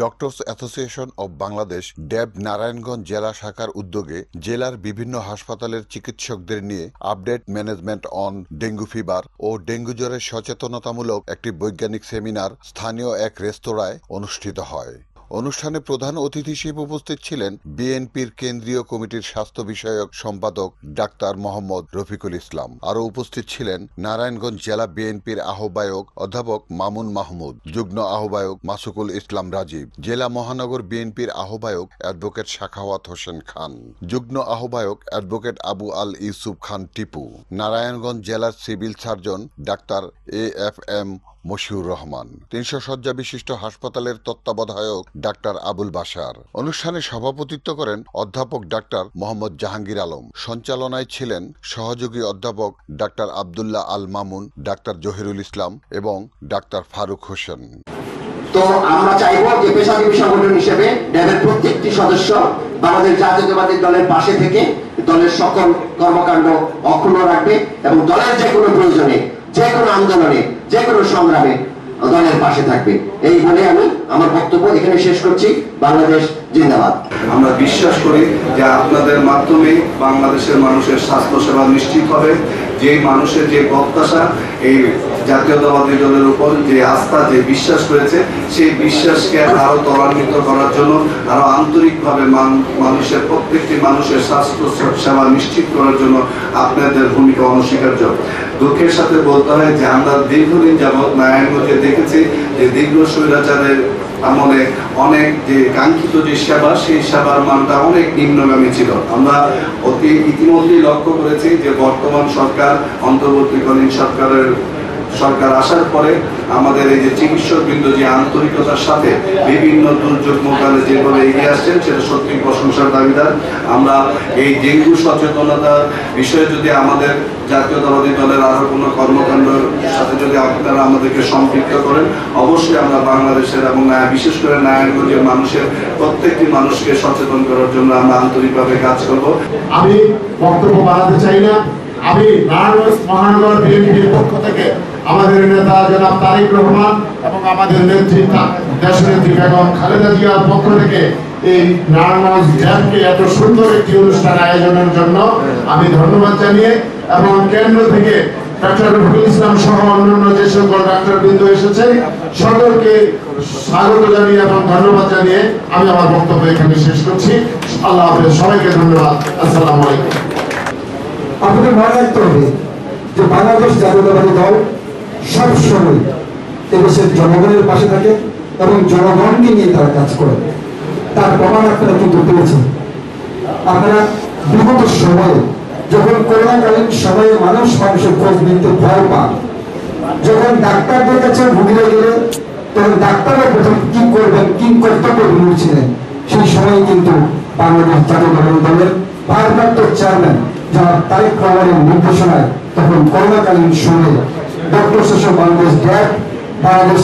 Doctors association of Bangladesh DAB Narayanganj জেলা শাখার উদ্যোগে জেলার বিভিন্ন হাসপাতালের চিকিৎসকদের নিয়ে update management on dengue fever ও ডেঙ্গু জ্বরের সচেতনতামূলক একটি বৈজ্ঞানিক সেমিনার স্থানীয় এক রেস্তোরাঁয় অনুষ্ঠিত হয়। অনুষ্ঠানে প্রধান অতিথি হিসেবে উপস্থিত ছিলেন বিএনপির কেন্দ্রীয় কমিটির স্বাস্থ্য বিষয়ক সম্পাদক ডাক্তার মোহাম্মদ রফিকুল ইসলাম। আরও উপস্থিত ছিলেন নারায়ণগঞ্জ জেলা বিএনপির আহ্বায়ক অধ্যাপক মামুন মাহমুদ, যুগ্ম আহ্বায়ক মাসুকুল ইসলাম রাজীব, জেলা মহানগর বিএনপির আহ্বায়ক অ্যাডভোকেট সাখাওয়াত হোসেন খান, যুগ্ম আহ্বায়ক অ্যাডভোকেট আবু আল ইউসুফ খান টিপু, নারায়ণগঞ্জ জেলার সিভিল সার্জন ডাক্তার AFM মশিউর রহমান, ৩০০ শয্যা বিশিষ্ট হাসপাতালের তত্ত্বাবধায়ক ডাক্তার আবুল বাশার। অনুষ্ঠানে সভাপতিত্ব করেন অধ্যাপক ডাক্তার মোহাম্মদ জাহাঙ্গীর আলম। সঞ্চালনায় ছিলেন সহযোগী অধ্যাপক ডাক্তার আব্দুল্লাহ আল মামুন, ডাক্তার জহিরুল ইসলাম এবং ডাক্তার ফারুক হোসেন। তো আমরা চাইব যে পেশাজীবী সংগঠন হিসেবে ড্যাবের প্রত্যেকটি সদস্য বাংলাদেশ জাতীয়তাবাদী দলের পাশে থেকে দলের সকল কর্মকাণ্ড অক্ষুণ্ণ রাখবে এবং দলের যে কোনো প্রয়োজনে, যে কোনো আন্দোলনে, যে কোনো সংগ্রামে দলের পাশে থাকবে। এই বলে আমি আমার বক্তব্য এখানে শেষ করছি। বাংলাদেশ জিন্দাবাদ। আমরা বিশ্বাস করি যে আপনাদের মাধ্যমে বাংলাদেশের মানুষের স্বাস্থ্য সেবা নিশ্চিত হবে। যে মানুষের যে প্রত্যাশা, এই জাতীয়তাবাদী দলের উপর যে আস্থা, যে বিশ্বাস রয়েছে, সেই বিশ্বাসকে আরো ত্বরান্বিত করার জন্য, আরো আন্তরিকভাবে মানুষের প্রত্যেকটি মানুষের স্বাস্থ্য সেবা নিশ্চিত করার জন্য আপনাদের ভূমিকা অনস্বীকার্য। দুঃখের সাথে বলতে হয় যে আমরা দীর্ঘদিন যাবৎ নারায়ণগঞ্জে দেখেছি যে দীর্ঘ স্বৈরাচারের আমলে অনেক যে কাঙ্ক্ষিত যে সেবা, সেই সেবার মানটা অনেক নিম্নগামী ছিল। আমরা ইতিমধ্যেই লক্ষ্য করেছি যে বর্তমান সরকার, অন্তর্বর্তীকালীন সরকার আসার পরে আমাদের এই যে চিকিৎসকবৃন্দ যে আন্তরিকতার সাথে বিভিন্ন দুর্যোগ মোকাবেলায় যেভাবে এগিয়ে আসছেন, সেটা সত্যি প্রশংসার দাবিদার। আমরা এই ডেঙ্গু সচেতনতার বিষয়ে যদি আমাদের জাতীয়তাবাদী দলের আরো কোনো কর্মকাণ্ডের সাথে যদি আপনারা আমাদেরকে সম্পৃক্ত করেন, অবশ্যই আমরা বাংলাদেশের এবং বিশেষ করে নারায়ণগঞ্জের মানুষের প্রত্যেকটি মানুষকে সচেতন করার জন্য আমরা আন্তরিকভাবে কাজ করব। আমি বক্তব্য বাড়াতে চাই না। আমি নারায়ণগঞ্জ মহানগর বিএনপির পক্ষ থেকে আমাদের নেতা জনাব তারেক রহমান এবং আমাদের নেতৃত্ব দেশনেত্রী বেগম খালেদা জিয়ার পক্ষ থেকে এই নারায়ণগঞ্জ ড্যামকে এত সুন্দর একটি অনুষ্ঠান আয়োজনের জন্য আমি ধন্যবাদ জানিয়ে এবং কেন্দ্র থেকে ডাক্তার রফিকুল ইসলাম সহ অন্যান্য যে সকল ডাক্তারবৃন্দ এসেছে সকলকে স্বাগত জানিয়ে এবং ধন্যবাদ জানিয়ে আমি আমার বক্তব্য এখানে শেষ করছি। আল্লাহ হাফেজ, সবাইকে ধন্যবাদ। আসসালামু আলাইকুম। আপনাদের মনে রাখতে হবে যে বাংলাদেশ জাতীয়তাবাদী দল সবসময় এদেশের জনগণের পাশে থাকে এবং জনগণকে নিয়ে তারা কাজ করে। তার প্রমাণ আপনারা কিন্তু পেয়েছেন। আপনারা বিগত সময়ে যখন করোনাকালীন সময়ে মানুষের খোঁজ নিতে ভয় পান, যখন ডাক্তারদের কাছে ভুগিয়ে গেলে তখন ডাক্তাররা প্রথম কি করবেন, কি কর্তব্য ছিলেন, সেই সময় কিন্তু বাংলাদেশ জাতীয়তাবাদী দলের ভারপ্রাপ্ত চেয়ারম্যান জনাব তারেক রহমানের নির্দেশনায় তখন করোনাকালীন সময়ে doctors of Bangladesh dab, Bangladesh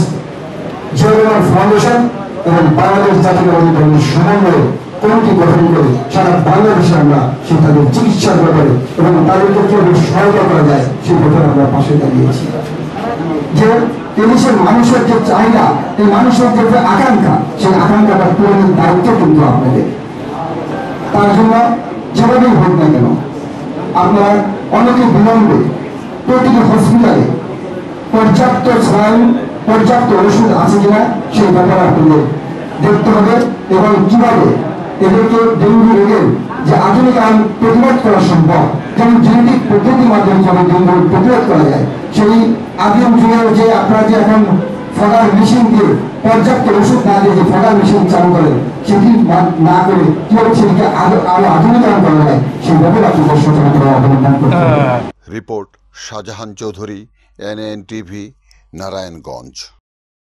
geographical foundation এবং বাংলাদেশ জাতীয়তাবাদী দলের সমন্বয়ে কমিটি গঠন করে সারা বাংলাদেশে আমরা সেই তাদের চিকিৎসার ব্যাপারে এবং তাদেরকে কিভাবে সহায়তা করা যায় সেই ব্যাপারে আমরা পাশে দাঁড়িয়েছি। যে এদেশের মানুষের যে চাহিদা, এই মানুষের যে আকাঙ্ক্ষা, সেই আকাঙ্ক্ষাটা পূরণের দায়িত্ব কিন্তু আপনাদের। তার জন্য যেভাবেই হোক না কেন আপনারা অনেকে বিলম্বে প্রতিটি হসপিটালে পর্যাপ্ত স্নায়ু, পর্যাপ্ত ওষুধ আছে কিনা সেই ব্যাপারে আপনাদের দেখতে হবে এবং কিভাবে এদেরকে ডেঙ্গু রোগের যে আধুনিক আইন প্রতিরোধ করা সম্ভব, যেমন জৈবিক পদ্ধতির মাধ্যমে যেমন ডেঙ্গু প্রতিরোধ করা যায়, সেই আদিম যুগের যে আপনারা যে এখন ফগার মেশিন দিয়ে পর্যাপ্ত ওষুধ না দিয়ে যে ফগার মেশিন চালু করেন, সেটি না করে কিভাবে সেটিকে আরো আধুনিকায়ন করা যায় সেই ব্যাপারে আপনাদের সচেতনতা অবলম্বন করতে হবে। Report Shahjahan Chowdhury, NNTV, Narayanganj.